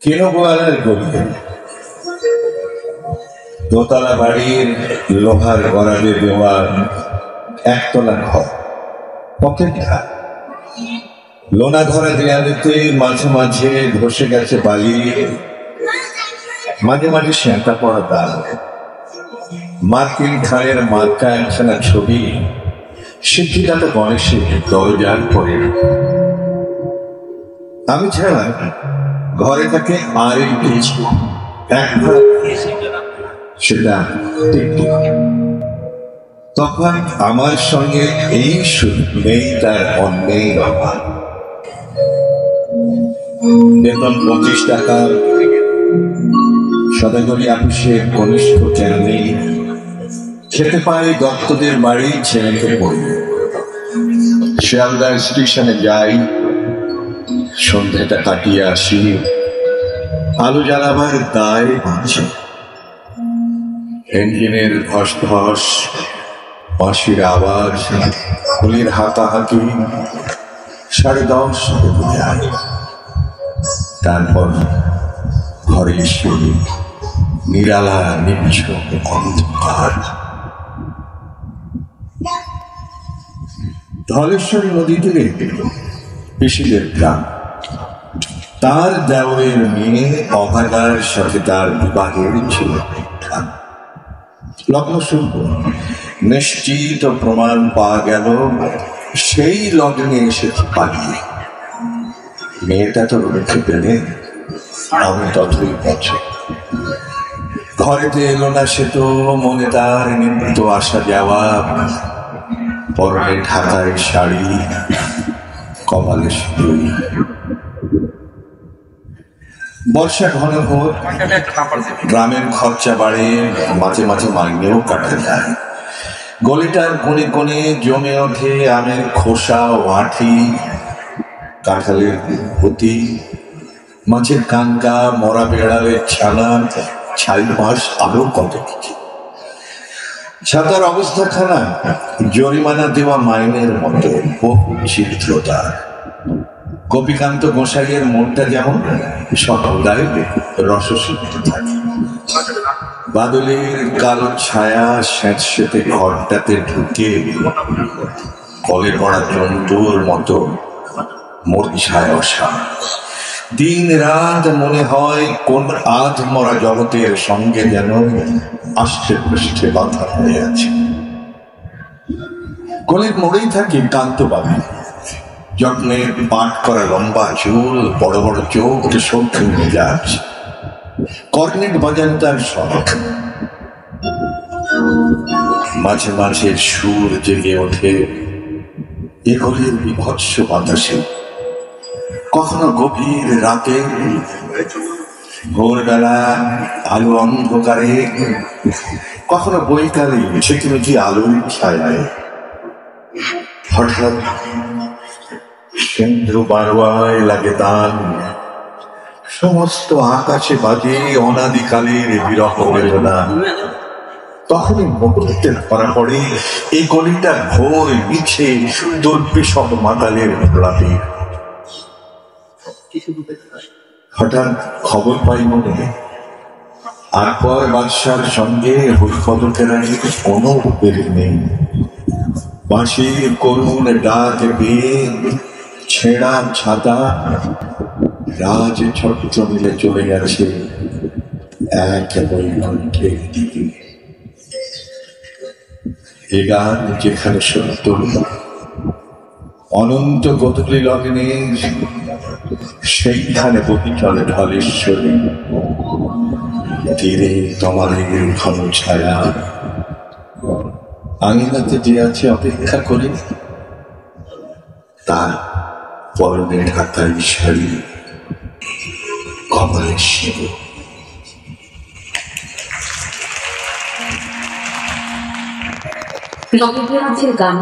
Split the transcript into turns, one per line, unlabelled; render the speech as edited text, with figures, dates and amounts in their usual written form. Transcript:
কিনোগোয়ালার গলি, দোতলা বাড়ির লোহার গড়ালে দেওয়া একতলা ঘর, পকেট ঘর, লোনা ঘরা দেয়ালেতে মাঝে মাঝে ধসে গেছে বালি, মাঝে মাঝে শ্যাঁতা পড়া দাগ, মার্কিন খায়ের মার্কা একখানা ছবি সিদ্ধিদাতা গণেশের দরজার পরে। আমি ছাড়া ঘরে থাকে আর কিছু, সেটা তখন আমার সঙ্গে এই নেই তার অন্যেই অভাব। বেতন 25 টাকা, সদাগরি অফিসে কনিষ্ঠ চ্যানেলে খেতে পাই দত্তদের বাড়ির ছেলেকে পড়ি। শিয়ালদা স্টেশনে যাই, সন্ধ্যাটা কাটিয়ে আসি, আলো জ্বালাবার দায় বাঁচে। ইঞ্জিনের ধস ধস, বাঁশির আওয়াজ, ফুলের হাতাহাতি, 10:30 বেজে যায়। তারপর ঘরে এসে নিরালা নির্ঝর অন্ধকার। ধলেশ্বরী নদী থেকে পিসিদের গ্রাম, তার দেওরের মেয়ে অভাগার সাথে তার বিবাহের ছিল লগ্ন শুনব। নিশ্চিত প্রমাণ পাওয়া গেল সেই লগ্নে এসেছে পালিয়ে। মেয়েটা তো রেখে পেলে, আমি ততই পথে। ঘরেতে এলো না সে তো, মনে তার নিত্য আসা যাওয়া, পরনে ঢাকায় শাড়ি, কপালে সিঁদুর। বর্ষা ঘন ভোর, গ্রামের খরচা বাড়ে, মাঝে মাঝে মাইনেও কাটা যায়। গলিটার কোণে কোণে জমে ওঠে আমের খোসা ও আঁঠি, কাঁঠালের ভুতি, মাছের কাঙ্কা, মরা বেড়ালের ছানা, ছাই মাছ, আরো কত কিছু। ছাতার অবস্থা খারাপ, জরিমানা দেওয়া মাইনের মতো বহু ছিদ্রতা। গোপীকান্ত গোসাইয়ের মনটা যেমন সর্বদাই রসসিক্ত থাকে। বাদলের কালো ছায়া স্যাঁতস্যাঁতে ঘরটাতে ঢুকে কলে পড়া জন্তুর মতো মূর্ছায় অসা। দিন রাত মনে হয় কোন আধ মরা জগতের সঙ্গে যেন আষ্টে পৃষ্ঠে বাধা হয়ে আছে। কলের মোড়েই থাকে কান্ত বাবু, যত্নে পাট করা লম্বা চুল, বড় বড় চোখ, শৌখিন মেজাজ। কর্নেট বাজানো তার শখ। মাঝে মাঝে সুর জেগে ওঠে এগুলির বিভৎস বাতাসে। কখনো গভীর রাতে, ভোরবেলা আলো অন্ধকারে, কখনো বৈকালে ঝিকিমিকি আলোর ছায়ায়। হঠাৎ সিন্ধু বারোয়ায় লাগে তান, সমস্ত আকাশে বাজে অনাদিকালের বিরহ বেদনা। তখনই মুহূর্তে ধরা পড়ে এই গলিটা ভোর মিছে দুর্বিষহ মাতালের প্রলাপে। হঠাৎ খবর পাই মনে, আকবর বাদশার সঙ্গে হুসফদুল কোনো বের নেই। বাঁশির করুণ ডাক বেয়ে ছেঁড়া ছাতা, রাজ ছত্র মিলে চলে গেছে এক বৈকুণ্ঠের দিকে। এ গান যেখানে সত্য অনন্ত গধূলি লগ্নে, সেইখানে বহি চলে ঢলেশ্বরী। তীরে তমালের ঘন ছায়া, আঙিনাতে যে আছে অপেক্ষা করে, তার পরনে ঢাকাই শাড়ি, কপালে সিঁদুর।
রবীন্দ্রনাথের গান